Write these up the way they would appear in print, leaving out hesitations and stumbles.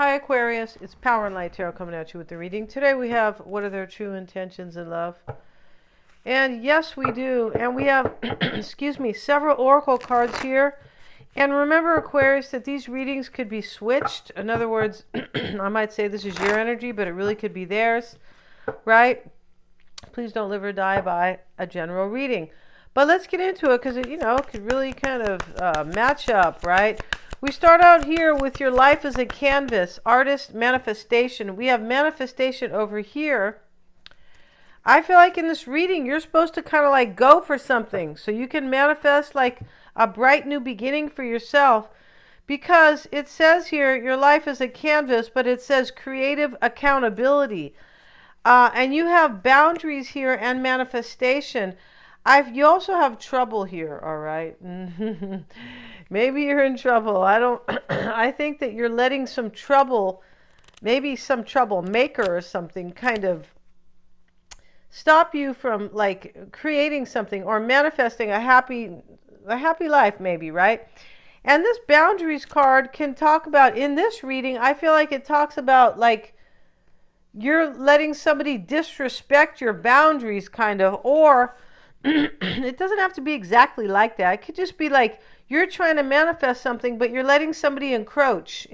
Hi Aquarius, it's Power and Light Tarot coming at you with the reading. Today we have what are their true intentions in love? And yes, we do. And we have, excuse me, several oracle cards here. And remember, Aquarius, that these readings could be switched. In other words, I might say this is your energy, but it really could be theirs, right? Please don't live or die by a general reading. But let's get into it because it, could really kind of match up, right? We start out here with your life as a canvas, artist, manifestation. We have manifestation over here. I feel like in this reading, you're supposed to kind of like go for something so you can manifest like a bright new beginning for yourself, because it says here your life is a canvas, but it says creative accountability. And you have boundaries here and manifestation. You also have trouble here, all right? Maybe you're in trouble. I think that you're letting some trouble, maybe some troublemaker or something, kind of stop you from like creating something or manifesting a happy life, maybe, right? And this boundaries card can talk about, in this reading, I feel like it talks about like you're letting somebody disrespect your boundaries, kind of, or it doesn't have to be exactly like that. It could just be like you're trying to manifest something, but you're letting somebody encroach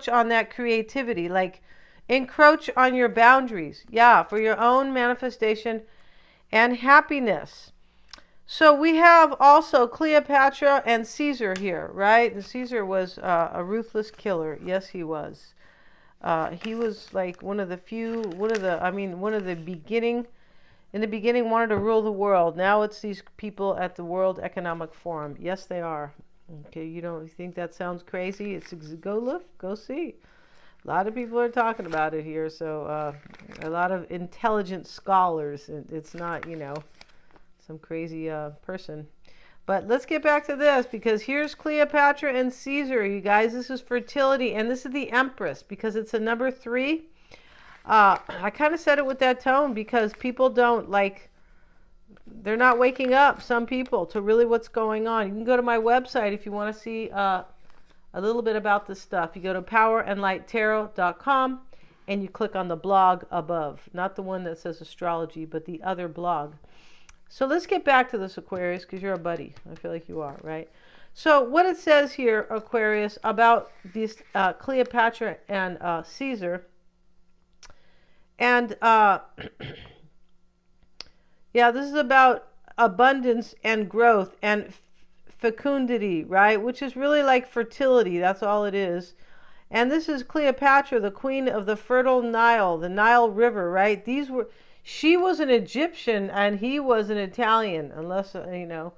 on that creativity, like encroach on your boundaries. Yeah, for your own manifestation and happiness. So we have also Cleopatra and Caesar here, right? And Caesar was a ruthless killer. Yes, he was. He was like one of the beginning. In the beginning, wanted to rule the world. Now it's these people at the World Economic Forum. Yes, they are. Okay, you think that sounds crazy? Go look, go see. A lot of people are talking about it here. So a lot of intelligent scholars. It's not, some crazy person. But let's get back to this, because here's Cleopatra and Caesar, you guys. This is fertility, and this is the Empress, because it's a number 3. I kind of said it with that tone because people they're not waking up, some people, to really what's going on. You can go to my website if you want to see a little bit about this stuff. You go to powerandlighttarot.com and you click on the blog above. Not the one that says astrology, but the other blog. So let's get back to this, Aquarius, because you're a buddy. I feel like you are, right? So what it says here, Aquarius, about these Cleopatra and Caesar. And yeah, this is about abundance and growth and fecundity, right? Which is really like fertility. That's all it is. And this is Cleopatra, the queen of the fertile Nile, the Nile River, right? She was an Egyptian and he was an Italian, unless, and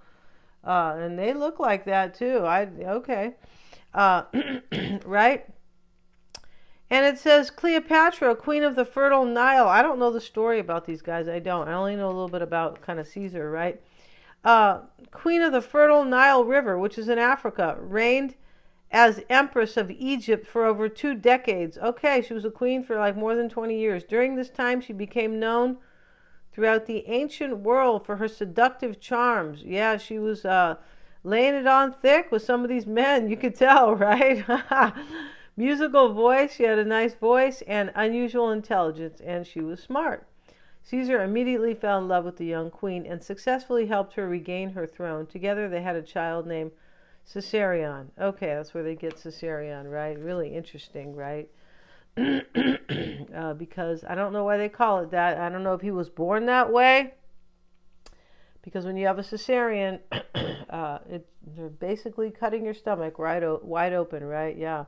they look like that too. Okay. Right? And it says Cleopatra, queen of the fertile Nile. I don't know the story about these guys. I don't. I only know a little bit about kind of Caesar, right? Queen of the fertile Nile River, which is in Africa, reigned as Empress of Egypt for over 2 decades. Okay, she was a queen for like more than 20 years. During this time, she became known throughout the ancient world for her seductive charms. Yeah, she was laying it on thick with some of these men. You could tell, right? Musical voice, she had a nice voice, and unusual intelligence, and she was smart. Caesar immediately fell in love with the young queen and successfully helped her regain her throne. Together they had a child named Caesarion. Okay, that's where they get Caesarion, right? Really interesting, right? Because I don't know why they call it that. I don't know if he was born that way. Because when you have a cesarean, they're basically cutting your stomach wide open, right? Yeah.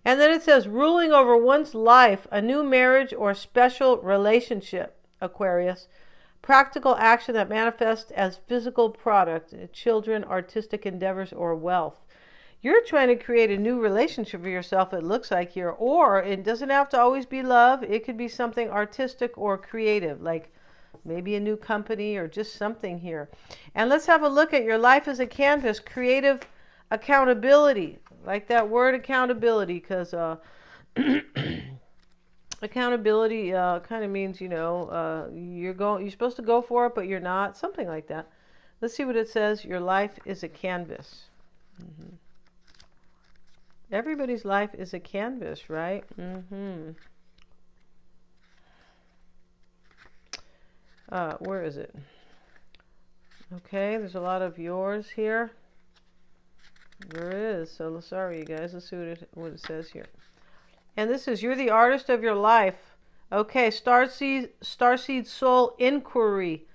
And then it says, ruling over one's life, a new marriage or special relationship, Aquarius. Practical action that manifests as physical product, children, artistic endeavors, or wealth. You're trying to create a new relationship for yourself, it looks like here. Or it doesn't have to always be love. It could be something artistic or creative, like maybe a new company or just something here. And let's have a look at your life as a canvas, creative accountability. Like that word accountability, because accountability kind of means, you're supposed to go for it, but you're not. Something like that. Let's see what it says. Your life is a canvas. Everybody's life is a canvas, right? Where is it? Okay, there's a lot of yours here. There is. So sorry, you guys. Let's see what it says here. And this is, you're the artist of your life. Okay, Starseed Soul Inquiry.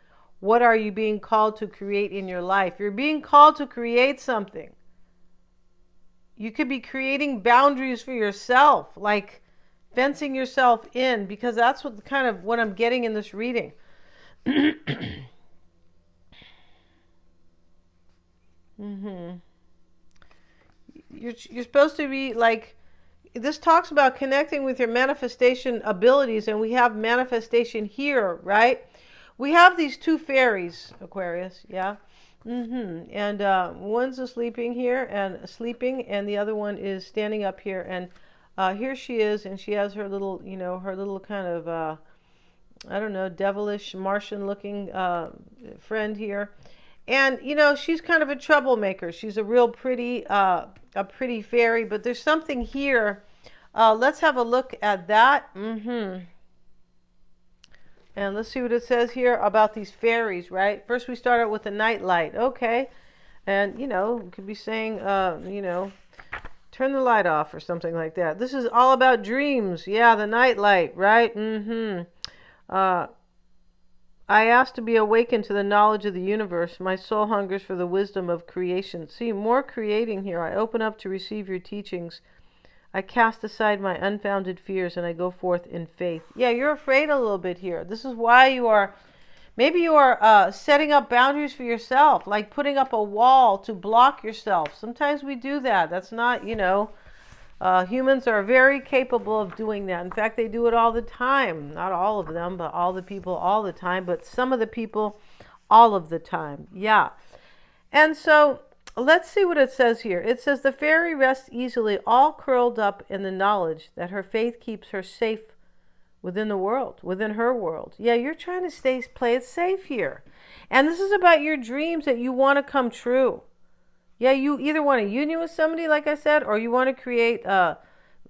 What are you being called to create in your life? You're being called to create something. You could be creating boundaries for yourself, like fencing yourself in, because that's what I'm getting in this reading. You're supposed to be like, this talks about connecting with your manifestation abilities, and we have manifestation here, right? We have these two fairies, Aquarius, yeah. And one's sleeping here and the other one is standing up here, and here she is, and she has her little, her little kind of, I don't know, devilish Martian-looking friend here. And, she's kind of a troublemaker. She's a real pretty fairy, but there's something here. Let's have a look at that. And let's see what it says here about these fairies, right? First we start out with the nightlight. Okay. And, it could be saying, turn the light off or something like that. This is all about dreams. Yeah, the nightlight, right? I ask to be awakened to the knowledge of the universe. My soul hungers for the wisdom of creation. See, more creating here. I open up to receive your teachings. I cast aside my unfounded fears and I go forth in faith. Yeah, you're afraid a little bit here. This is why maybe you are setting up boundaries for yourself, like putting up a wall to block yourself. Sometimes we do that. That's not, humans are very capable of doing that. In fact, they do it all the time. Not all of them, but all the people all the time. But some of the people all of the time. Yeah. And so let's see what it says here. It says, the fairy rests easily, all curled up in the knowledge that her faith keeps her safe within the world, within her world. Yeah, you're trying to play it safe here. And this is about your dreams that you want to come true. Yeah, you either want a union with somebody, like I said, or you want to create a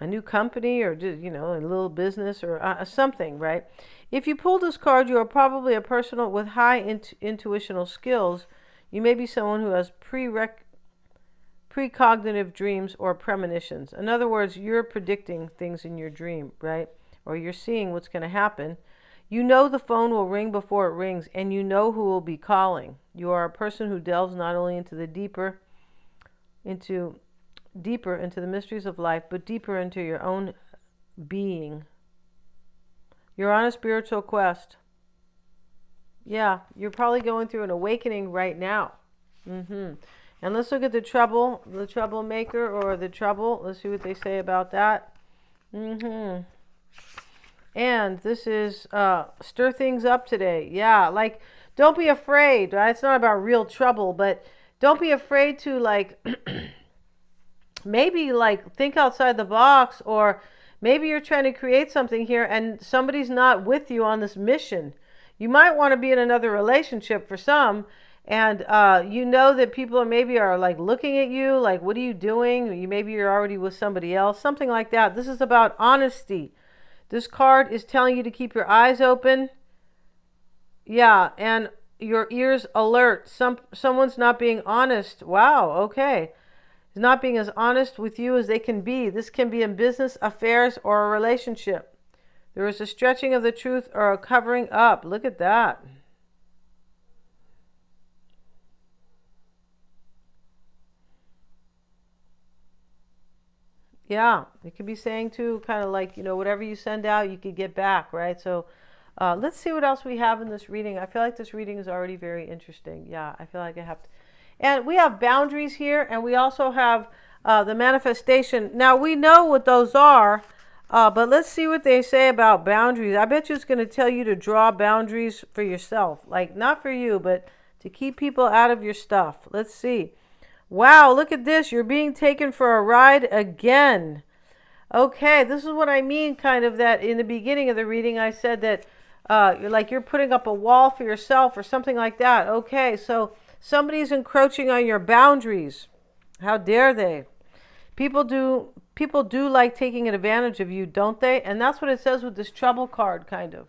new company or just, a little business or something, right? If you pull this card, you are probably a person with high intuitional skills. You may be someone who has precognitive dreams or premonitions. In other words, you're predicting things in your dream, right? Or you're seeing what's going to happen. You know the phone will ring before it rings, and you know who will be calling. You are a person who delves not only into the deeper into the mysteries of life, but deeper into your own being. You're on a spiritual quest. Yeah, you're probably going through an awakening right now. And let's look at the troublemaker or the trouble. Let's see what they say about that. And this is stir things up today. Yeah, like, don't be afraid, right? It's not about real trouble, but don't be afraid to, like, maybe, like, think outside the box, or maybe you're trying to create something here and somebody's not with you on this mission. You might want to be in another relationship for some, and that people are like looking at you, like, what are you doing? Maybe you're already with somebody else, something like that. This is about honesty. This card is telling you to keep your eyes open. Yeah, and your ears alert. Someone's not being honest. Wow, okay. Not being as honest with you as they can be. This can be in business, affairs, or a relationship. There is a stretching of the truth or a covering up. Look at that. Yeah, it could be saying too, kind of like, whatever you send out, you could get back, right? So let's see what else we have in this reading. I feel like this reading is already very interesting. Yeah, I feel like I have to. And we have boundaries here, and we also have the manifestation. Now, we know what those are, but let's see what they say about boundaries. I bet you it's going to tell you to draw boundaries for yourself. Like, not for you, but to keep people out of your stuff. Let's see. Wow, look at this. You're being taken for a ride again. Okay, this is what I mean, kind of, that in the beginning of the reading I said that you're putting up a wall for yourself or something like that. Okay, so somebody's encroaching on your boundaries. How dare they? People do like taking advantage of you, don't they? And that's what it says with this trouble card, kind of.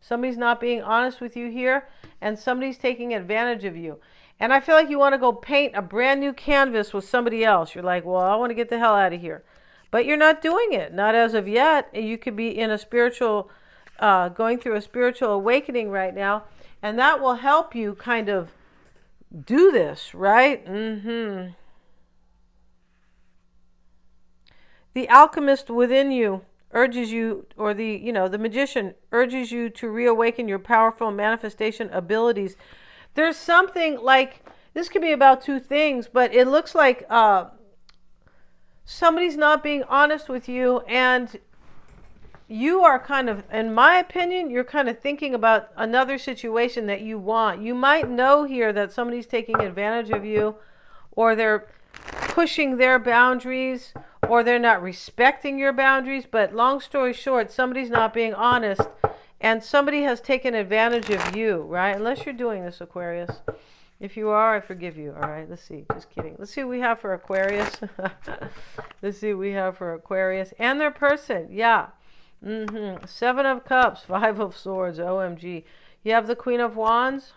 Somebody's not being honest with you here, and somebody's taking advantage of you. And I feel like you want to go paint a brand new canvas with somebody else. You're like, well, I want to get the hell out of here. But you're not doing it, not as of yet. You could be in a spiritual, going through a spiritual awakening right now, and that will help you kind of do this, right? The alchemist within you urges you, or the magician urges you to reawaken your powerful manifestation abilities. There's something like, this could be about two things, but it looks like somebody's not being honest with you, and you are kind of, in my opinion, you're kind of thinking about another situation that you want. You might know here that somebody's taking advantage of you, or they're pushing their boundaries, or they're not respecting your boundaries. But long story short, somebody's not being honest, and somebody has taken advantage of you, right? Unless you're doing this, Aquarius. If you are, I forgive you. All right, let's see. Just kidding. Let's see what we have for Aquarius. Let's see what we have for Aquarius and their person. Yeah. 7 of Cups, 5 of Swords. OMG. You have the Queen of Wands.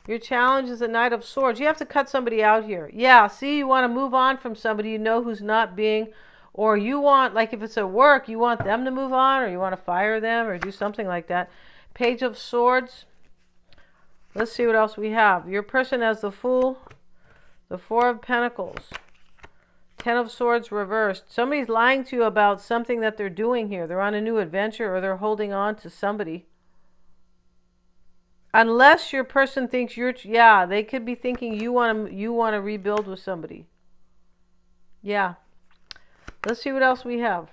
Your challenge is the Knight of Swords. You have to cut somebody out here. Yeah, see, you want to move on from somebody you know who's not being, or you want, like if it's at work, you want them to move on, or you want to fire them, or do something like that. Page of Swords. Let's see what else we have. Your person has the Fool, the 4 of Pentacles, 10 of Swords reversed. Somebody's lying to you about something that they're doing here. They're on a new adventure, or they're holding on to somebody. Unless your person thinks you're, yeah, they could be thinking you want to rebuild with somebody. Yeah. Let's see what else we have.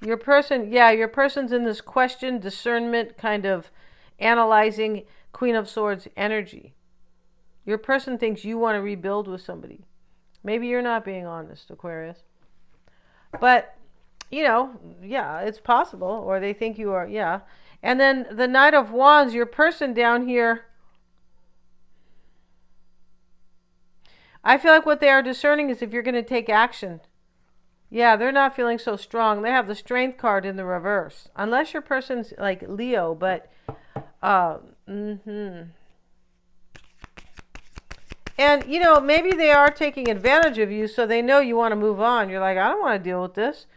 Your person, yeah, your person's in this question, discernment, kind of analyzing Queen of Swords energy. Your person thinks you want to rebuild with somebody. Maybe you're not being honest, Aquarius. But, yeah, it's possible. Or they think you are, yeah. And then the Knight of Wands, your person down here, I feel like what they are discerning is if you're going to take action. Yeah, they're not feeling so strong. They have the Strength card in the reverse. Unless your person's like Leo, but and maybe they are taking advantage of you, so they know you want to move on. You're like, I don't want to deal with this.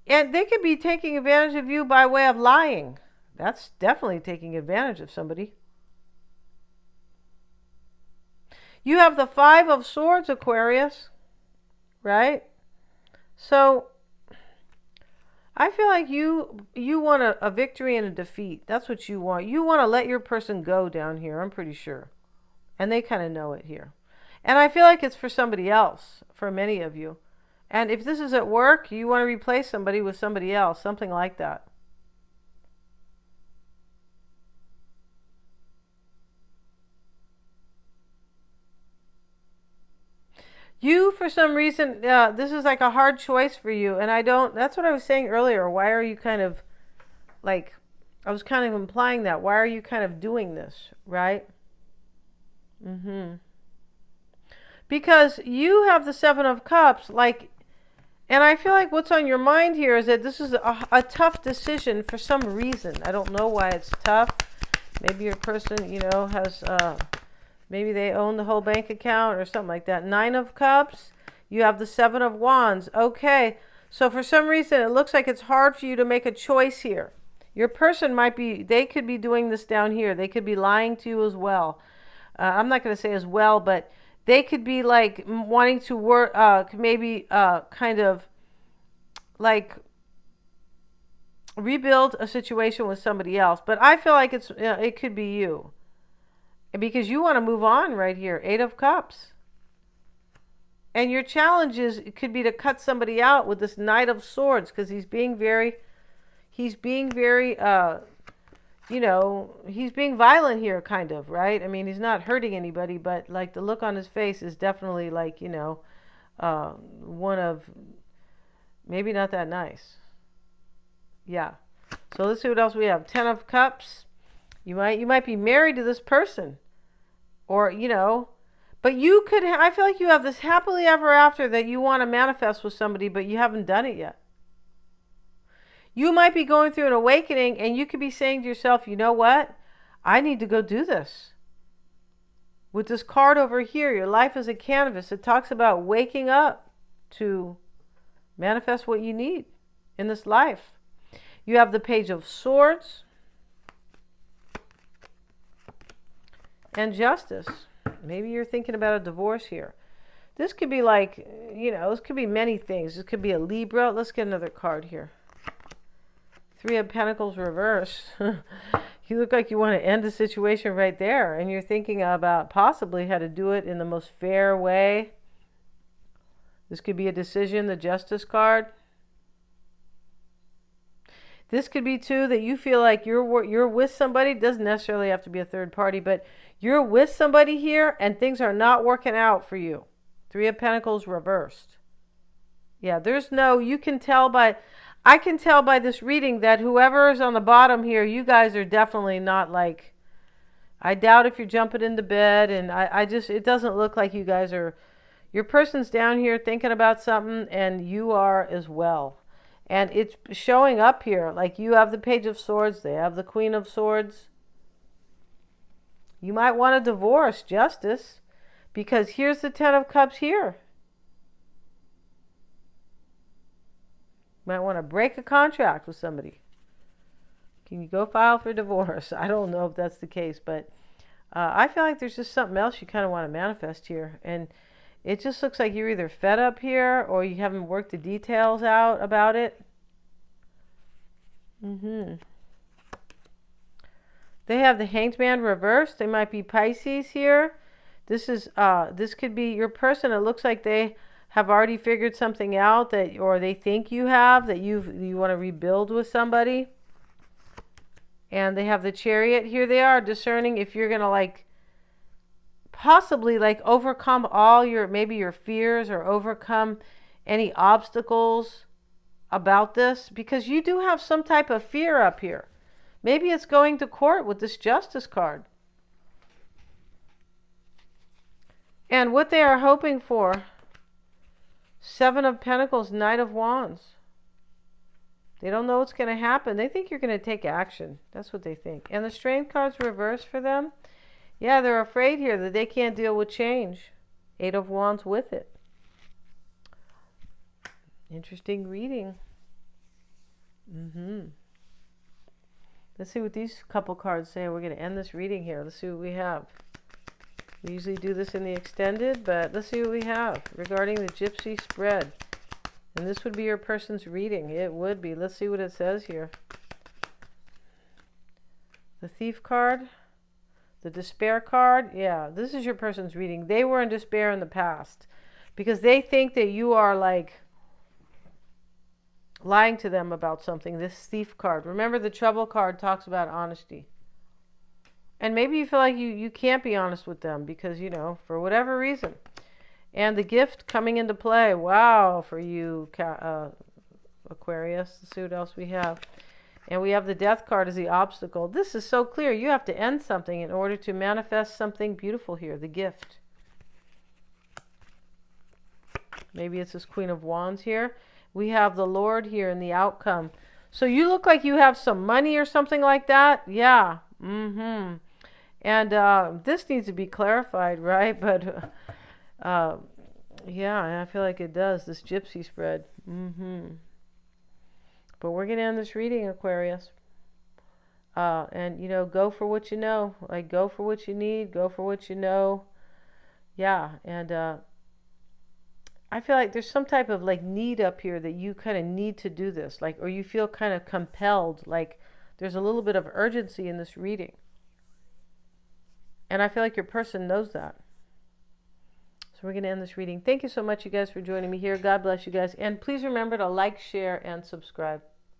And they could be taking advantage of you by way of lying. That's definitely taking advantage of somebody. You have the 5 of Swords, Aquarius, right? So I feel like you want a victory and a defeat. That's what you want. You want to let your person go down here, I'm pretty sure. And they kind of know it here. And I feel like it's for somebody else, for many of you. And if this is at work, you want to replace somebody with somebody else, something like that. You, for some reason, this is like a hard choice for you. And that's what I was saying earlier. Why are you kind of, like, I was kind of implying that. Why are you kind of doing this, right? Because you have the 7 of Cups, like, and I feel like what's on your mind here is that this is a tough decision for some reason. I don't know why it's tough. Maybe your person, has... maybe they own the whole bank account or something like that. 9 of Cups. You have the 7 of Wands. Okay. So for some reason, it looks like it's hard for you to make a choice here. Your person they could be doing this down here. They could be lying to you as well. I'm not going to say as well, but they could be like wanting to work, maybe kind of like rebuild a situation with somebody else. But I feel like it could be you. Because you want to move on right here. 8 of Cups. And your challenge could be to cut somebody out with this Knight of Swords, because he's being very, he's being violent here, kind of, right? I mean, he's not hurting anybody, but like the look on his face is definitely like, one of maybe not that nice. Yeah. So let's see what else we have. 10 of Cups. You might be married to this person. Or, But you could, I feel like you have this happily ever after that you want to manifest with somebody, but you haven't done it yet. You might be going through an awakening and you could be saying to yourself, you know what? I need to go do this. With this card over here, your life is a canvas. It talks about waking up to manifest what you need in this life. You have the Page of Swords and Justice. Maybe you're thinking about a divorce here. This could be like, this could be many things. This could be a Libra. Let's get another card here. Three of Pentacles reverse. You look like you want to end the situation right there. And you're thinking about possibly how to do it in the most fair way. This could be a decision, the Justice card. This could be too that you feel like you're with somebody. It doesn't necessarily have to be a third party, but you're with somebody here and things are not working out for you. Three of Pentacles reversed. Yeah, I can tell by this reading that whoever is on the bottom here, you guys are definitely not like, I doubt if you're jumping into bed, and it doesn't look like you guys are, your person's down here thinking about something and you are as well. And it's showing up here, like you have the Page of Swords, they have the Queen of Swords. You might want a divorce, Justice, because here's the Ten of Cups here. Might want to break a contract with somebody. Can you go file for divorce? I don't know if that's the case, but I feel like there's just something else you kind of want to manifest here. And it just looks like you're either fed up here or you haven't worked the details out about it. They have the Hanged Man reversed. They might be Pisces here. This could be your person. It looks like they have already figured something out or they think you have, that you want to rebuild with somebody. And they have the Chariot. Here they are discerning if you're going to possibly overcome all maybe your fears or overcome any obstacles about this, because you do have some type of fear up here. Maybe it's going to court with this Justice card. And what they are hoping for, Seven of Pentacles, Knight of Wands. They don't know what's going to happen. They think you're going to take action. That's what they think. And the Strength card's reversed for them. Yeah, they're afraid here that they can't deal with change. Eight of Wands with it. Interesting reading. Let's see what these couple cards say. We're going to end this reading here. Let's see what we have. We usually do this in the extended, but let's see what we have regarding the Gypsy spread. And this would be your person's reading. It would be. Let's see what it says here. The Thief card. The Despair card. Yeah, this is your person's reading. They were in despair in the past because they think that you are lying to them about something. This Thief card. Remember, the Trouble card talks about honesty. And maybe you feel like you can't be honest with them because, for whatever reason. And the Gift coming into play. Wow, for you, Aquarius. Let's see what else we have. And we have the Death card as the obstacle. This is so clear. You have to end something in order to manifest something beautiful here. The Gift. Maybe it's this Queen of Wands here. We have the Lord here in the outcome. So you look like you have some money or something like that. Yeah. And this needs to be clarified, right? But yeah, I feel like it does. This Gypsy spread. But we're going to end this reading, Aquarius. And, go for what you know. Go for what you need. Go for what you know. Yeah. And I feel like there's some type of need up here that you kind of need to do this. Or you feel kind of compelled. There's a little bit of urgency in this reading. And I feel like your person knows that. So we're going to end this reading. Thank you so much, you guys, for joining me here. God bless you guys. And please remember to like, share, and subscribe.